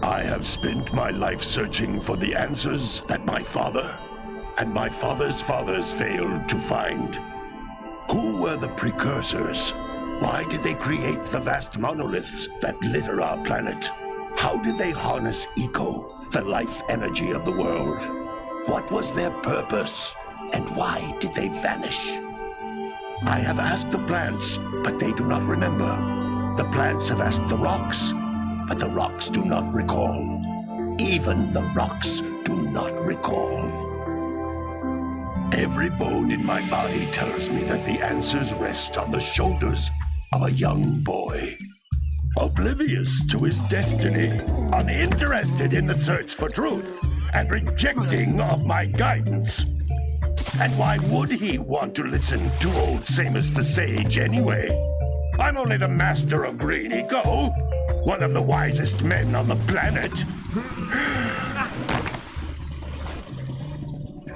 I have spent my life searching for the answers that my father and my father's fathers failed to find. Who were the precursors? Why did they create the vast monoliths that litter our planet? How did they harness eco, the life energy of the world? What was their purpose? And why did they vanish? I have asked the plants, but they do not remember. The plants have asked the rocks, but the rocks do not recall. Even the rocks do not recall. Every bone in my body tells me that the answers rest on the shoulders of a young boy. Oblivious to his destiny, uninterested in the search for truth, and rejecting of my guidance. And why would he want to listen to old Samus the Sage anyway? I'm only the master of green eco, one of the wisest men on the planet.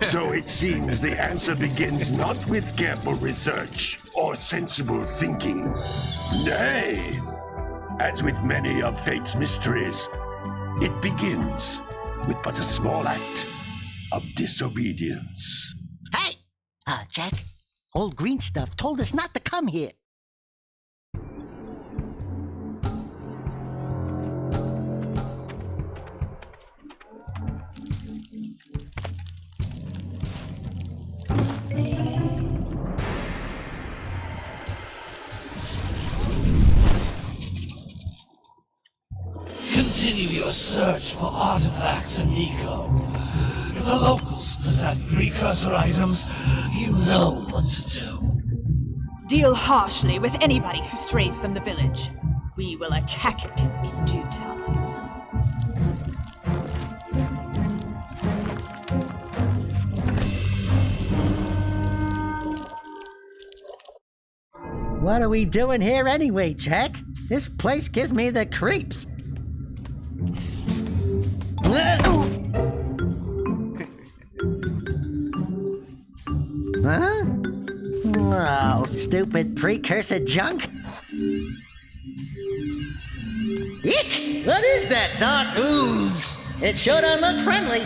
So it seems the answer begins not with careful research or sensible thinking. Nay, as with many of fate's mysteries, it begins with but a small act of disobedience. Hey! Jack, old green stuff told us not to come here. Continue your search for artifacts and eco. If the locals possess precursor items, you know what to do. Deal harshly with anybody who strays from the village. We will attack it in due time. What are we doing here anyway, Jack? This place gives me the creeps. Huh? Oh, stupid precursor junk. Eek! What is that dark ooze? It sure don't look friendly.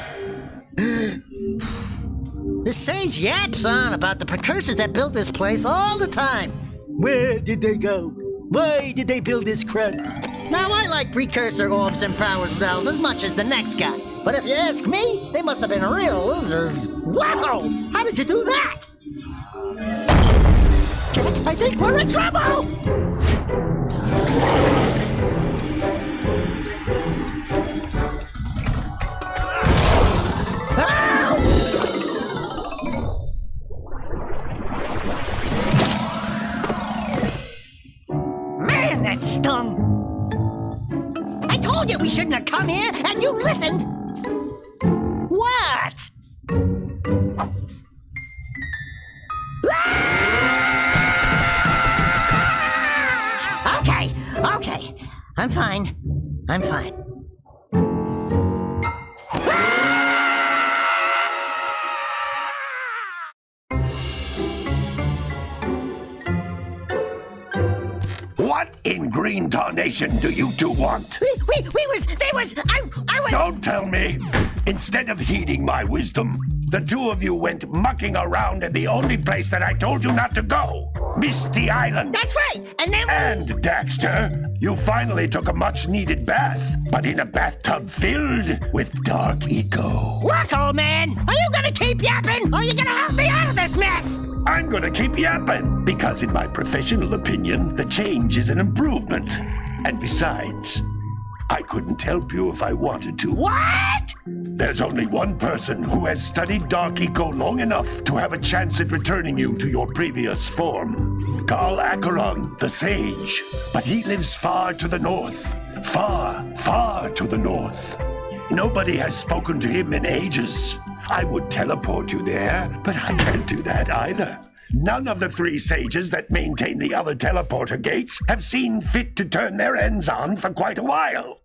The sage yaps on about the precursors that built this place all the time. Where did they go? Why did they build this crud? Now, I like precursor orbs and power cells as much as the next guy. But if you ask me, they must have been real losers. Wow! How did you do that? I think we're in trouble! Man, that stung! I told you we shouldn't have come here, and you listened! What? Okay. I'm fine. What in green tarnation do you two want? I was... Don't tell me! Instead of heeding my wisdom, the two of you went mucking around in the only place that I told you not to go. Misty Island. That's right, and then... And, Daxter, you finally took a much-needed bath, but in a bathtub filled with dark eco. Look, old man, are you gonna keep yapping, or are you gonna help me out of this mess? I'm gonna keep yapping, because in my professional opinion, the change is an improvement. And besides, I couldn't help you if I wanted to. What? There's only one person who has studied Dark Eco long enough to have a chance at returning you to your previous form. Carl Acheron, the Sage. But he lives far to the north. Far, far to the north. Nobody has spoken to him in ages. I would teleport you there, but I can't do that either. None of the three sages that maintain the other teleporter gates have seen fit to turn their ends on for quite a while.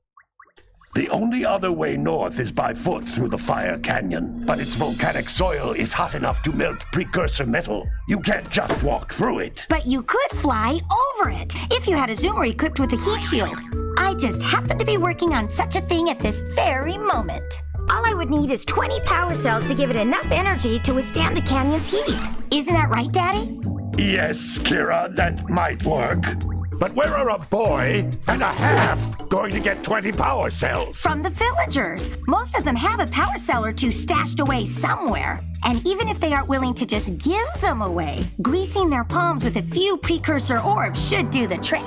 The only other way north is by foot through the Fire Canyon, but its volcanic soil is hot enough to melt precursor metal. You can't just walk through it. But you could fly over it, if you had a zoomer equipped with a heat shield. I just happen to be working on such a thing at this very moment. All I would need is 20 power cells to give it enough energy to withstand the canyon's heat. Isn't that right, Daddy? Yes, Kira, that might work. But where are a boy and a half going to get 20 power cells? From the villagers. Most of them have a power cell or two stashed away somewhere. And even if they aren't willing to just give them away, greasing their palms with a few precursor orbs should do the trick.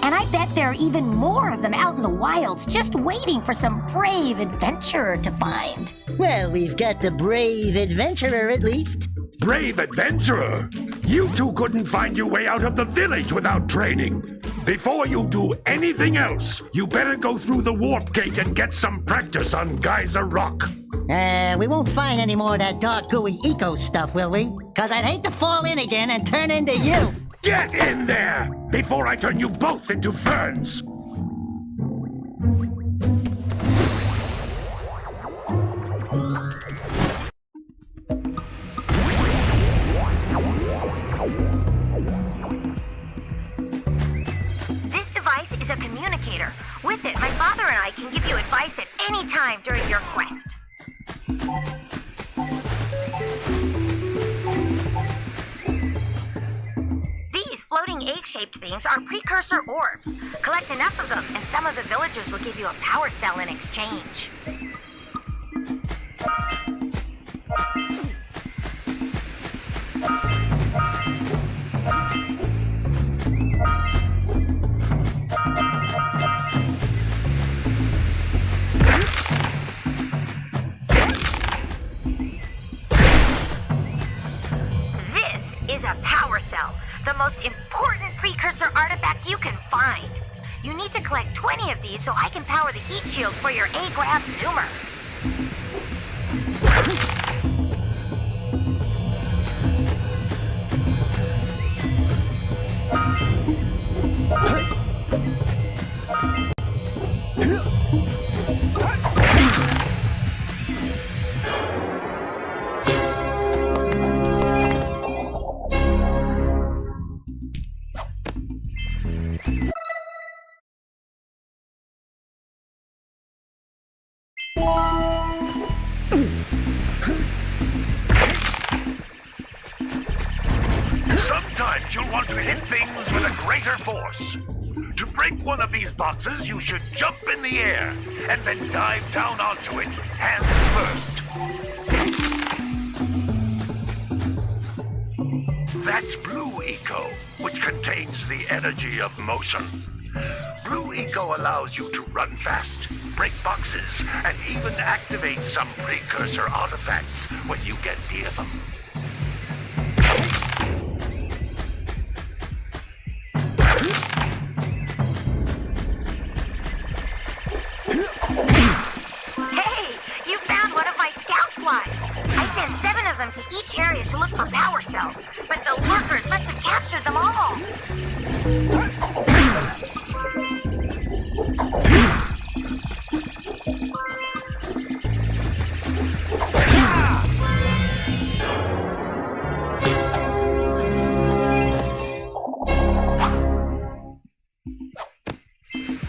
And I bet there are even more of them out in the wilds just waiting for some brave adventurer to find. Well, we've got the brave adventurer at least. Brave adventurer! You two couldn't find your way out of the village without training. Before you do anything else, you better go through the warp gate and get some practice on Geyser Rock. We won't find any more of that dark gooey eco stuff, will we? 'Cause I'd hate to fall in again and turn into you. Get in there before I turn you both into ferns! This device is a communicator. With it, my father and I can give you advice at any time during your quest. These floating egg-shaped things are precursor orbs. Collect enough of them, and some of the villagers will give you a power cell in exchange. The most important precursor artifact you can find. You need to collect 20 of these so I can power the heat shield for your A-Grab Zoomer. Sometimes you'll want to hit things with a greater force. To break one of these boxes, you should jump in the air and then dive down onto it, hands first. That's Blue Eco, which contains the energy of motion. Blue Eco allows you to run fast, break boxes, and even activate some precursor artifacts when you get near them. Hey, you found one of my scout flies. I sent 7 of them to each area to look for power cells, but the lurkers must have captured them all.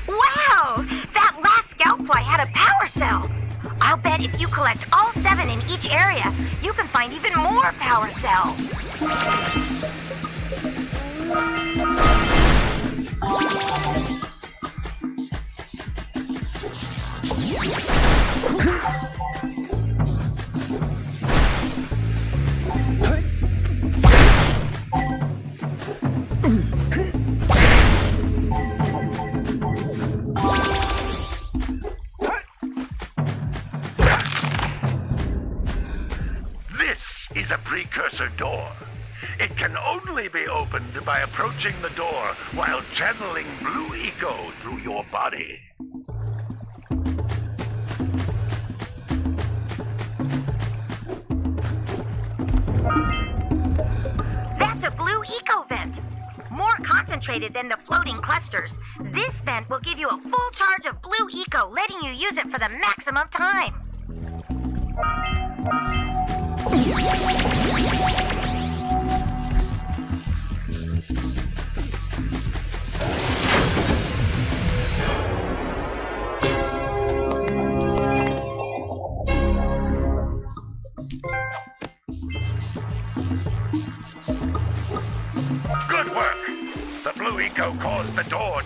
Wow! That last scout fly had a power cell! I'll bet if you collect all 7 in each area, you can find even more power cells. Is a precursor door. It can only be opened by approaching the door while channeling Blue Eco through your body. That's a Blue Eco vent. More concentrated than the floating clusters. This vent will give you a full charge of Blue Eco, letting you use it for the maximum time.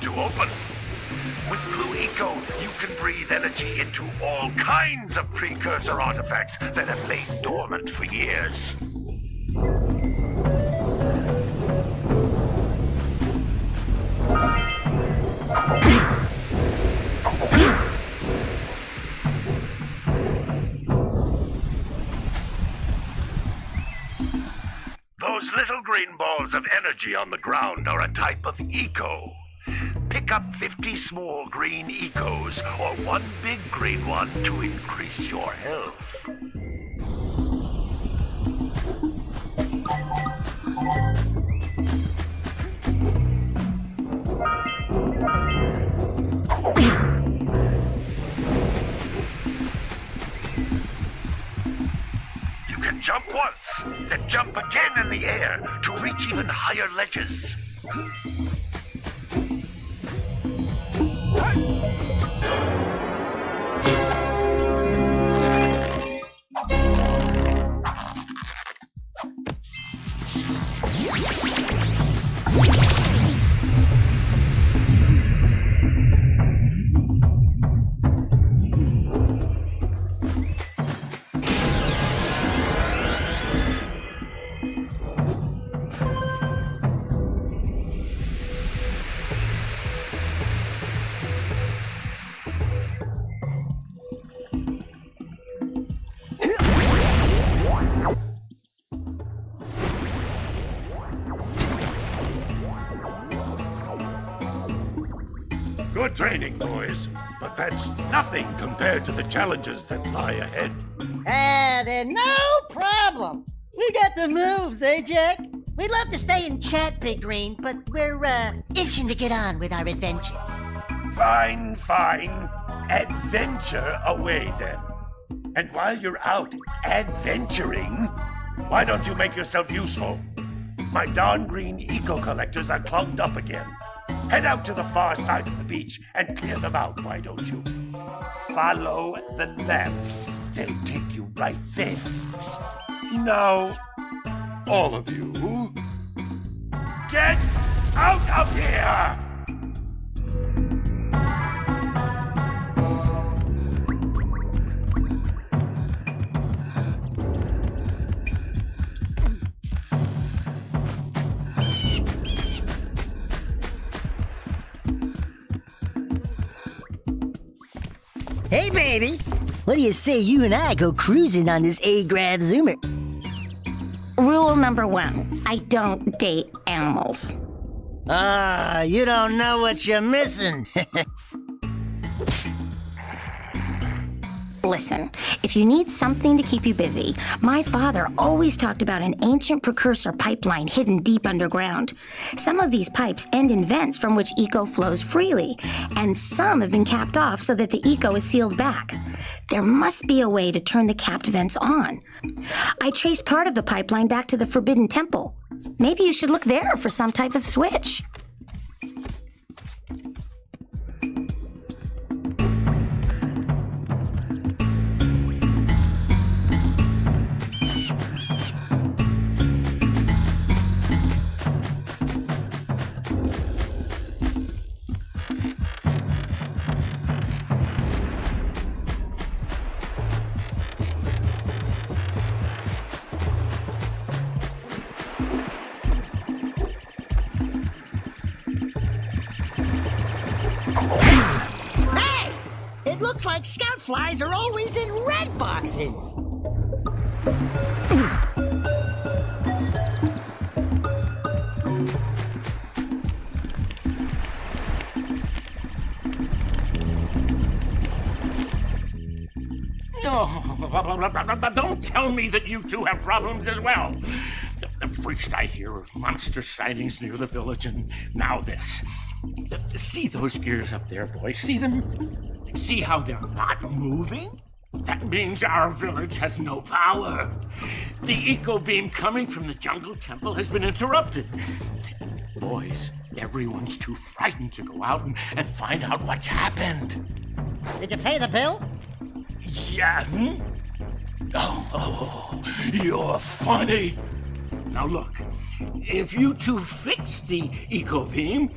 to open. With Blue Eco, you can breathe energy into all kinds of precursor artifacts that have lain dormant for years. Those little green balls of energy on the ground are a type of eco. Pick up 50 small green ecos or one big green one to increase your health. You can jump once, then jump again in the air to reach even higher ledges. Good training, boys, but that's nothing compared to the challenges that lie ahead. Then no problem. We got the moves, eh, Jack? We'd love to stay and chat, Big Green, but we're, itching to get on with our adventures. Fine, fine. Adventure away, then. And while you're out adventuring, why don't you make yourself useful? My darn green eco-collectors are clogged up again. Head out to the far side of the beach and clear them out, why don't you? Follow the lamps. They'll take you right there. Now, all of you, get out of here! Hey, baby. What do you say you and I go cruising on this A-Grav Zoomer? Rule number 1, I don't date animals. You don't know what you're missing. Listen, if you need something to keep you busy, my father always talked about an ancient precursor pipeline hidden deep underground. Some of these pipes end in vents from which eco flows freely, and some have been capped off so that the eco is sealed back. There must be a way to turn the capped vents on. I traced part of the pipeline back to the Forbidden Temple. Maybe you should look there for some type of switch. Hey! It looks like scout flies are always in red boxes. Don't tell me that you two have problems as well. First I hear of monster sightings near the village, and now this. See those gears up there, boys? See them? See how they're not moving? That means our village has no power. The eco beam coming from the jungle temple has been interrupted. Boys, everyone's too frightened to go out and find out what's happened. Did you pay the bill? Yeah. Oh, you're funny. Now look, if you two fix the eco beam,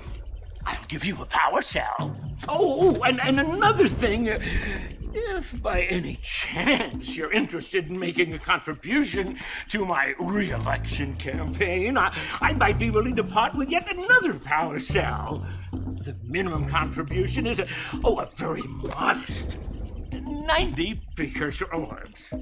I'll give you a power cell. Oh, and another thing. If by any chance you're interested in making a contribution to my re-election campaign, I might be willing to part with yet another power cell. The minimum contribution is a very modest 90 precursor orbs.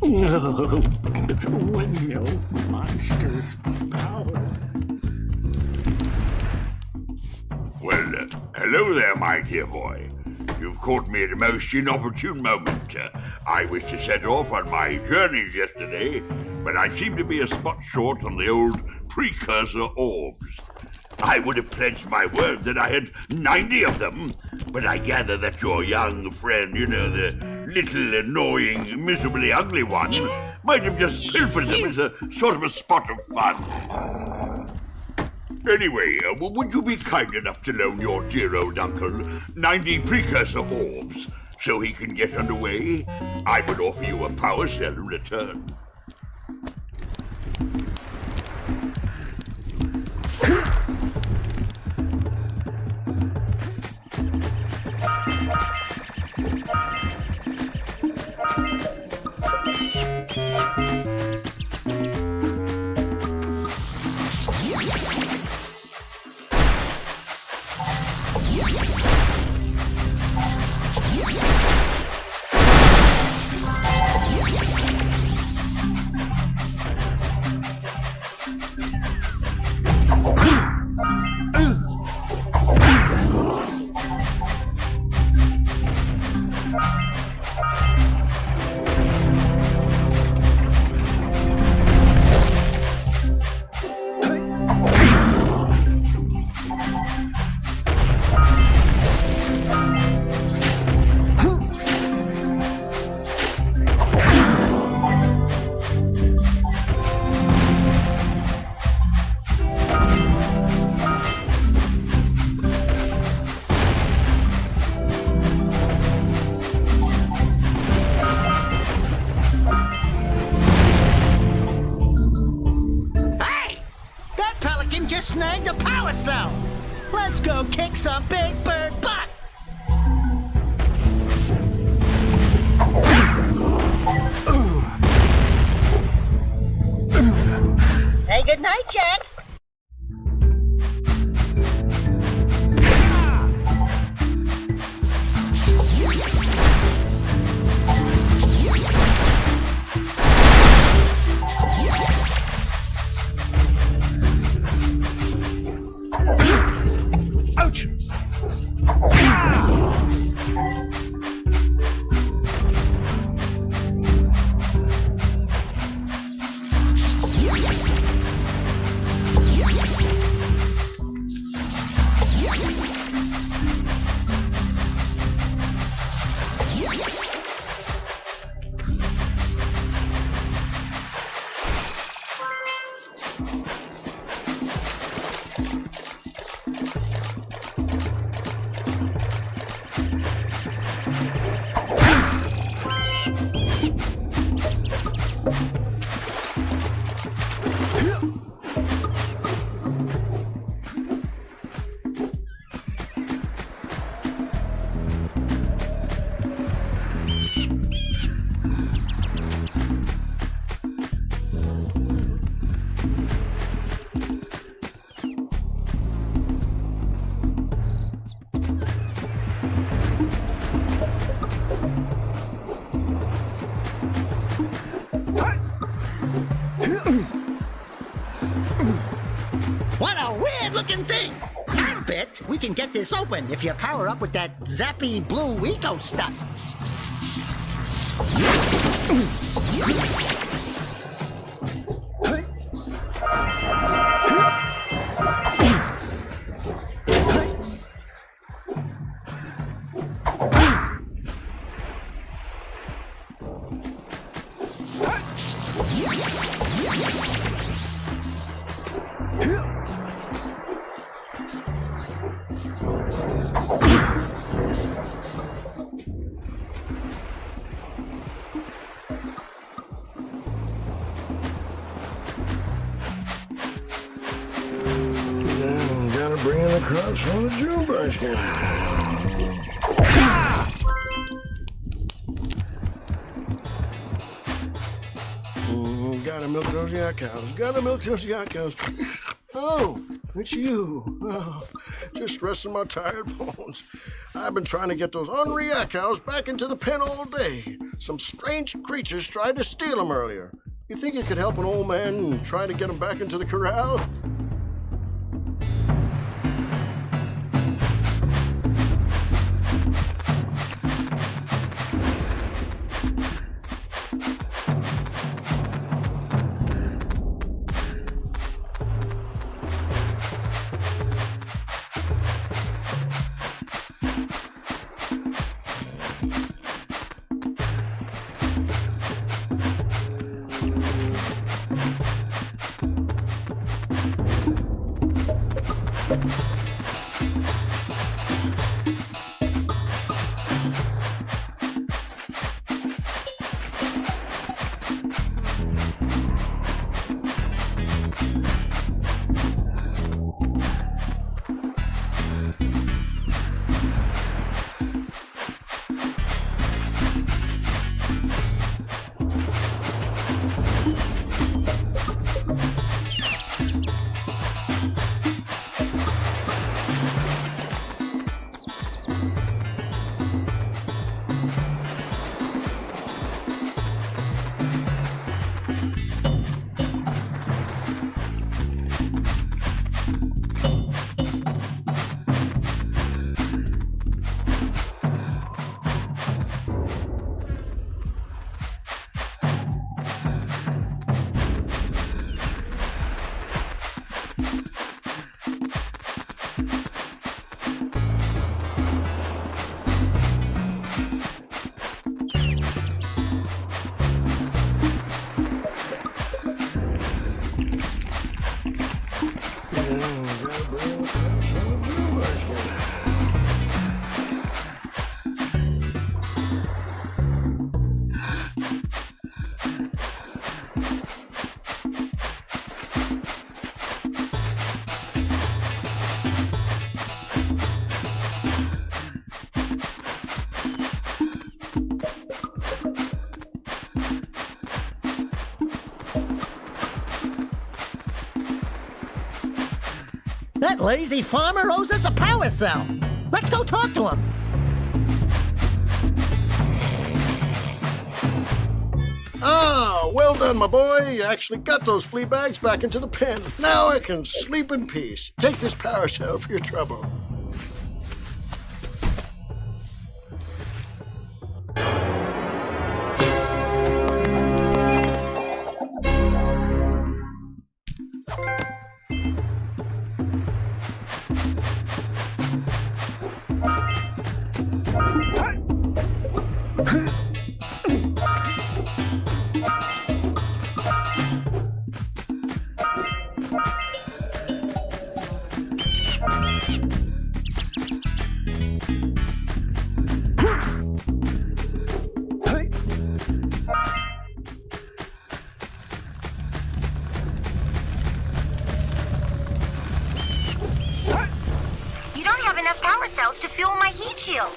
No, windmill monsters power. Well, hello there, my dear boy. You've caught me at a most inopportune moment. I was to set off on my journeys yesterday, but I seem to be a spot short on the old precursor orbs. I would have pledged my word that I had 90 of them, but I gather that your young friend, the little annoying, miserably ugly one, might have just pilfered them as a sort of a spot of fun. Anyway, would you be kind enough to loan your dear old uncle 90 precursor orbs so he can get underway? I would offer you a power cell in return. Snagged a power cell! Let's go kick some big bird butt! Say goodnight, Jack! What a weird-looking thing! I'll bet we can get this open if you power up with that zappy blue eco stuff. Gotta bring in the crops from the June basket. Gotta milk those yak cows. Gotta milk those yak cows. Oh, it's you. Oh, just resting my tired bones. I've been trying to get those ornery yak cows back into the pen all day. Some strange creatures tried to steal them earlier. You think you could help an old man and try to get them back into the corral? That lazy farmer owes us a power cell. Let's go talk to him. Ah, well done, my boy. You actually got those flea bags back into the pen. Now I can sleep in peace. Take this power cell for your trouble. fuel my heat shield.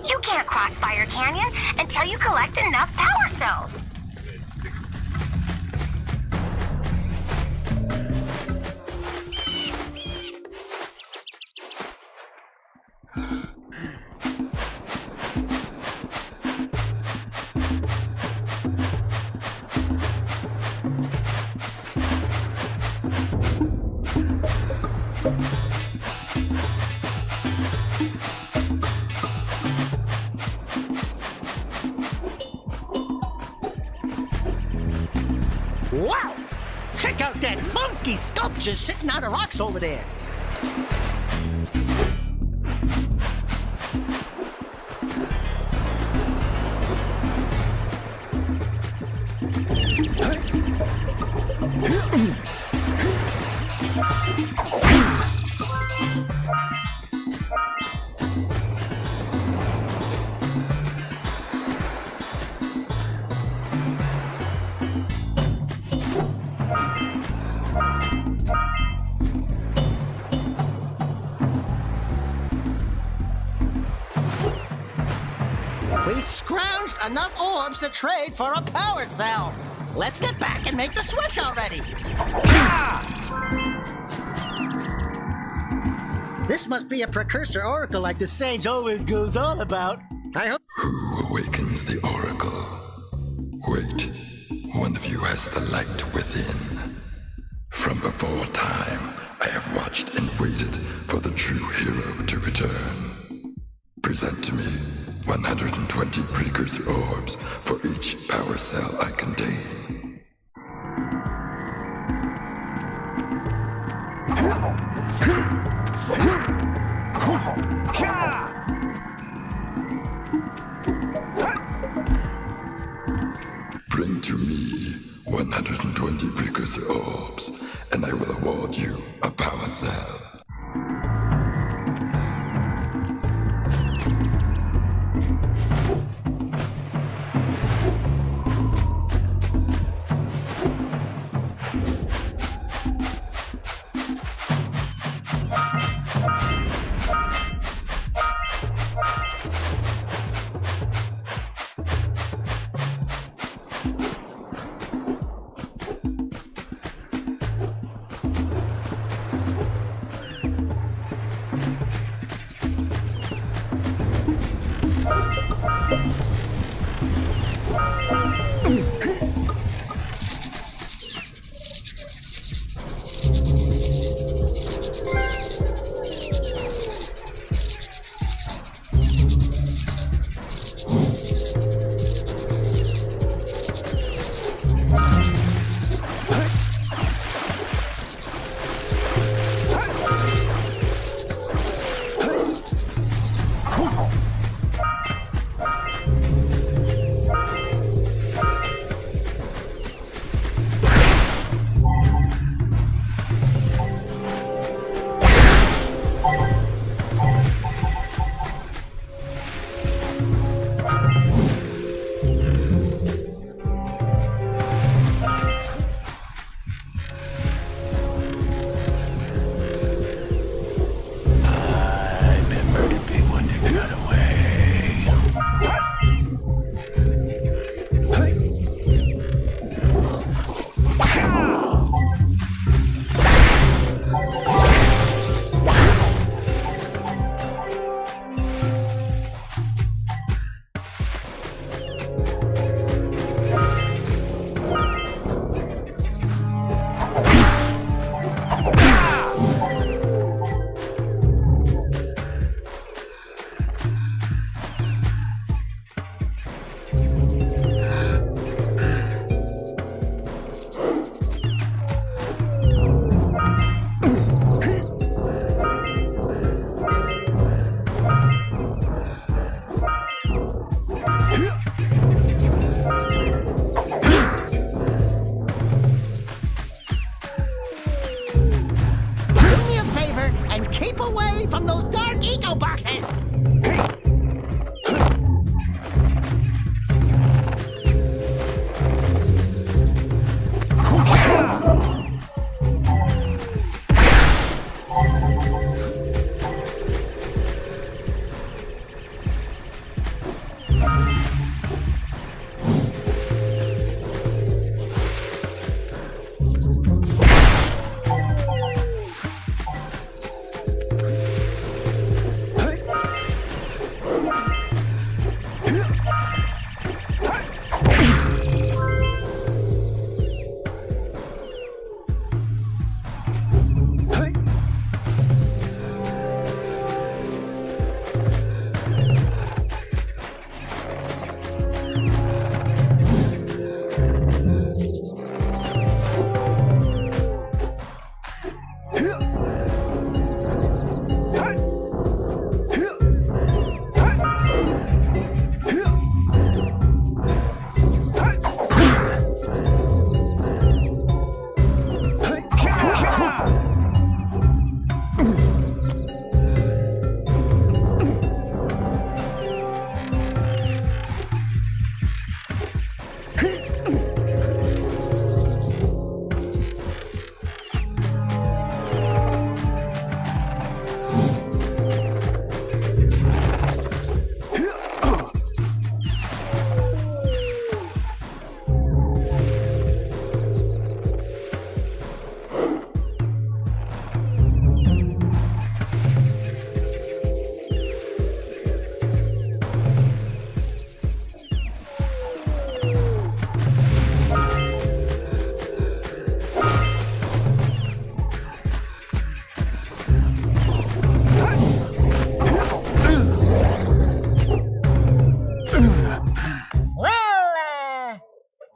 You can't cross Fire Canyon until you collect enough power cells. Wow! Check out that funky sculpture sitting on the rocks over there. We scrounged enough orbs to trade for a power cell. Let's get back and make the switch already. This must be a precursor oracle like the sage always goes on about. I hope. Who awakens the oracle? Wait, one of you has the light within. From before time, I have watched and waited for the true hero to return. Present to me 120 precursor orbs for each power cell I contain. Bring to me 120 precursor orbs, and I will award you a power cell.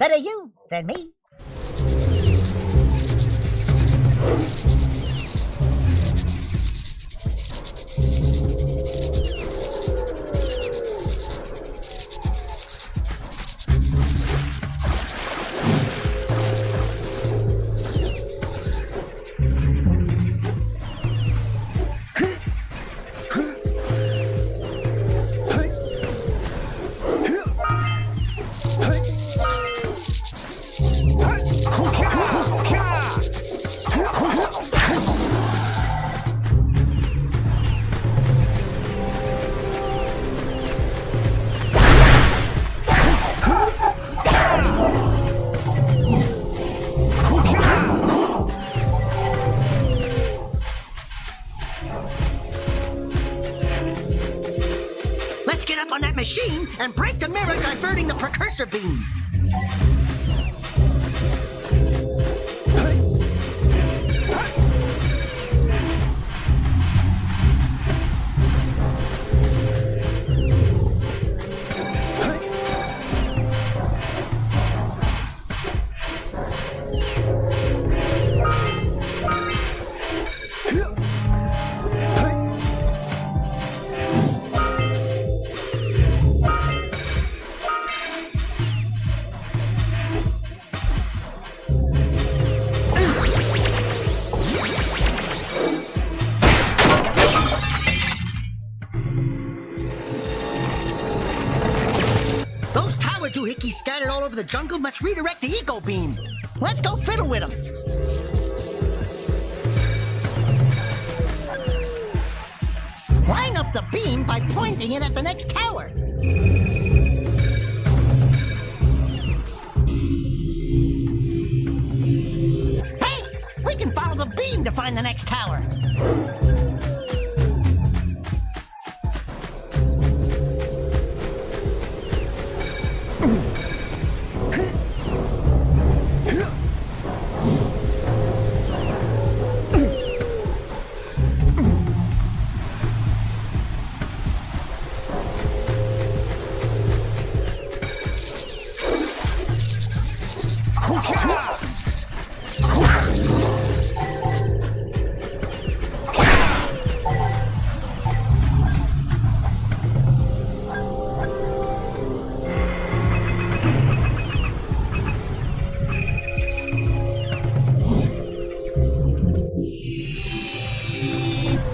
Better you than me. Let's get up on that machine and break the mirror diverting the precursor beam. Those tower doohickeys scattered all over the jungle must redirect the eco beam. Let's go fiddle with them. Line up the beam by pointing it at the next tower. Hey, we can follow the beam to find the next tower.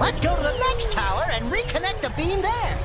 Let's go to the next tower and reconnect the beam there.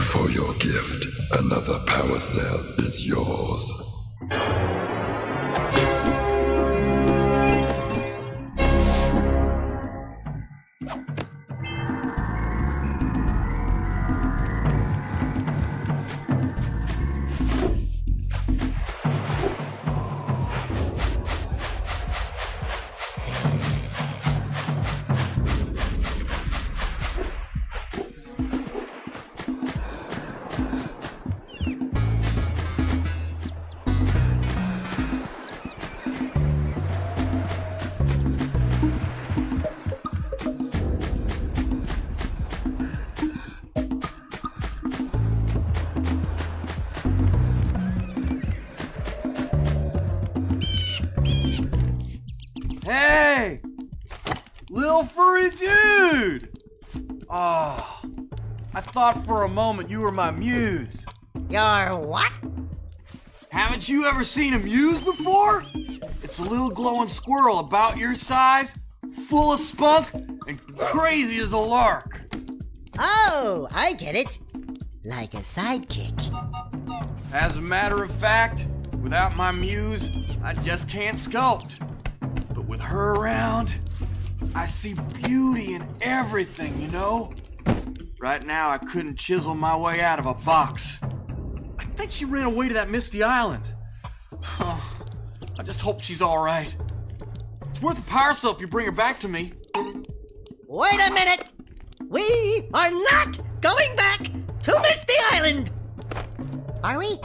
For your gift, another power cell is yours. Hey! Little furry dude! Oh, I thought for a moment you were my muse. Your what? Haven't you ever seen a muse before? It's a little glowing squirrel about your size, full of spunk, and crazy as a lark. Oh, I get it. Like a sidekick. As a matter of fact, without my muse, I just can't sculpt. But with her around, I see beauty in everything, you know? Right now, I couldn't chisel my way out of a box. I think she ran away to that misty island. Oh, I just hope she's all right. It's worth a power cell if you bring her back to me. Wait a minute! We are not going back to Misty Island! Are we?